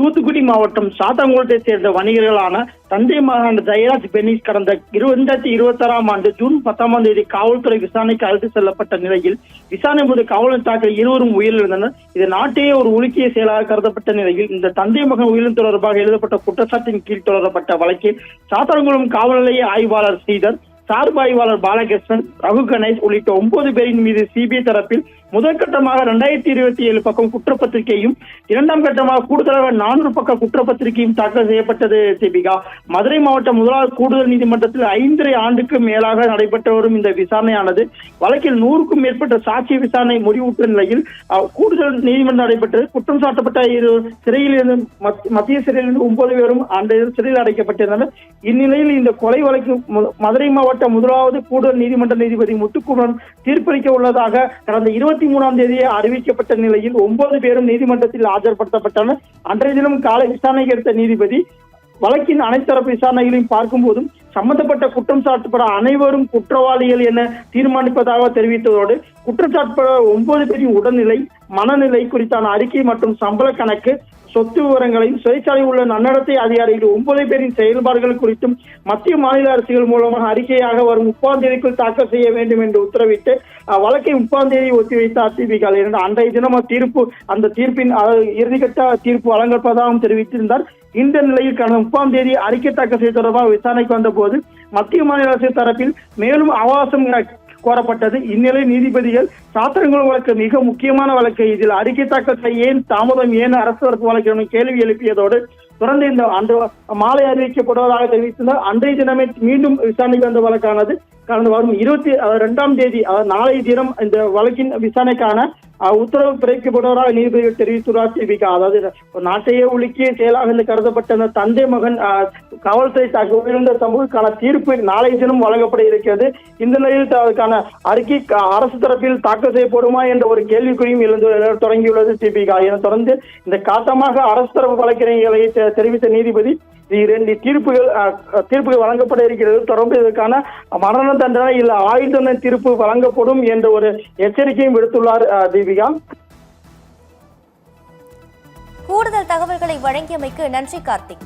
தூத்துக்குடி மாவட்டம் சாத்தான்குளத்தை சேர்ந்த வணிகர்களான தந்தை மகன் ஜெயராஜ் பெனிஸ் கடந்த 2026ஆம் ஆண்டு ஜூன் 10ஆம் தேதி காவல்துறை விசாரணைக்கு அழைத்து செல்லப்பட்ட நிலையில் விசாரணை போது காவலர் தாக்கல் இருவரும் உயிரிழந்தனர். இது நாட்டையே ஒரு உலுக்கிய செயலாக கருதப்பட்ட நிலையில் இந்த தந்தை மகன் உயிரிழந்த தொடர்பாக எழுதப்பட்ட குற்றச்சாட்டின் கீழ் தொடரப்பட்ட வழக்கில் சாத்தான்குளம் காவல் நிலைய ஆய்வாளர் ஸ்ரீதர், சார்பு ஆய்வாளர் பாலகிருஷ்ணன், ரகு கணேஷ் உள்ளிட்ட 9 பேரின் மீது சிபிஐ தரப்பில் முதற்கட்டமாக 2027 பக்கம் குற்றப்பத்திரிகையும், இரண்டாம் கட்டமாக கூடுதலாக 400 பக்க குற்றப்பத்திரிகையும் தாக்கல் செய்யப்பட்டது. தீபிகா, மதுரை மாவட்ட முதலாவது கூடுதல் நீதிமன்றத்தில் 5.5 ஆண்டுக்கு மேலாக நடைபெற்று வரும் இந்த விசாரணையானது வழக்கில் 100க்கும் மேற்பட்ட சாட்சி விசாரணை முடிவுற்ற நிலையில் கூடுதல் நீதிமன்றம் நடைபெற்றது. குற்றம் சாட்டப்பட்ட சிறையில் இருந்து மத்திய சிறையில் இருந்து 9 பேரும் அந்த சிறையில் அடைக்கப்பட்டிருந்தனர். இந்நிலையில் இந்த கொலை வழக்கு மதுரை மாவட்ட முதலாவது கூடுதல் நீதிமன்ற நீதிபதி முத்துக்குமரன் தீர்ப்பளிக்க உள்ளதாக கடந்த 23ஆம் தேதி அறிவிக்கப்பட்ட நிலையில் 9 பேரும் நீதிமன்றத்தில் ஆஜர்படுத்தப்பட்டனர். அன்றைய தினம் காலை விசாரணைக்கு எடுத்த நீதிபதி வழக்கின் அனைத்து தரப்பு விசாரணைகளையும் பார்க்கும் போதும் சம்பந்தப்பட்ட குற்றம் சாட்டப்பட அனைவரும் குற்றவாளிகள் என தீர்மானிப்பதாக தெரிவித்ததோடு குற்றம் சாட்டப்பட 9 பேரின் உடல்நிலை, மனநிலை குறித்தான அறிக்கை மற்றும் சம்பள கணக்கு, சொத்து விவரங்களையும், சிறைச்சாலையில் உள்ள நன்னடத்தை அதிகாரிகள் 9 பேரின் செயல்பாடுகள் குறித்தும் மத்திய மாநில அரசுகள் மூலமாக அறிக்கையாக வரும் 30ஆம் தேதிக்குள் தாக்கல் செய்ய வேண்டும் என்று உத்தரவிட்டு வழக்கை 30ஆம் தேதி ஒத்திவைத்தார். தீபிகா, அன்றைய தினம் அந்த தீர்ப்பின் இறுதிக்கட்ட தீர்ப்பு வழங்கப்பதாகவும் தெரிவித்திருந்தார். இந்த நிலையில் கடந்த 30ஆம் தேதி அறிக்கை தாக்கல் செய்ய தொடர்பாக விசாரணைக்கு வந்த போது மத்திய மாநில அரசு தரப்பில் மேலும் அவகாசம் கோரப்பட்டது. இந்நிலையில் நீதிபதிகள் சாத்தான்குளம் வழக்கு மிக முக்கியமான வழக்கு, இதில் அறிக்கை தாக்கல் செய்ய ஏன் தாமதம், ஏன் அரசு தரப்பு வழக்கு கேள்வி எழுப்பியதோடு தொடர்ந்து இந்த அன்று மாலை அறிவிக்கப்படுவதாக தெரிவித்திருந்தார். அன்றைய தினமே மீண்டும் விசாரணைக்கு வந்த வழக்கானது கடந்த வரும் 22ஆம் தேதி நாளைய தினம் இந்த வழக்கின் விசாரணைக்கான உத்தரவு பிறப்பிக்கப்படுவதாக நீதிபதிகள் தெரிவித்துள்ளார். தீபிகா, அதாவது நாட்டையே உலுக்கிய செயலாக கருதப்பட்ட அந்த தந்தை மகன் காவல்துறை உயிரிழந்த சமூகக்கான தீர்ப்பு நாளைய தினம் வழங்கப்பட இருக்கிறது. இந்த நிலையில் அதற்கான அறிக்கை அரசு தரப்பில் தாக்கல் செய்யப்படுமா என்ற ஒரு கேள்விக்குறியும் எழுந்து தொடங்கியுள்ளது. தீபிகா, இதனைத் தொடர்ந்து இந்த காட்டமாக அரசு தரப்பு வழக்கறிஞர்களை தெரிவித்த நீதிபதி தீர்ப்புகள் வழங்கப்பட இருக்கிறது. தொடர்ந்து இதற்கான மரண தண்டனை இல்ல ஆயுள் தண்டனை தீர்ப்பு வழங்கப்படும் என்ற ஒரு எச்சரிக்கையும் விடுத்துள்ளார். தீபிகா, கூடுதல் தகவல்களை வழங்கியமைக்கு நன்றி கார்த்திக்.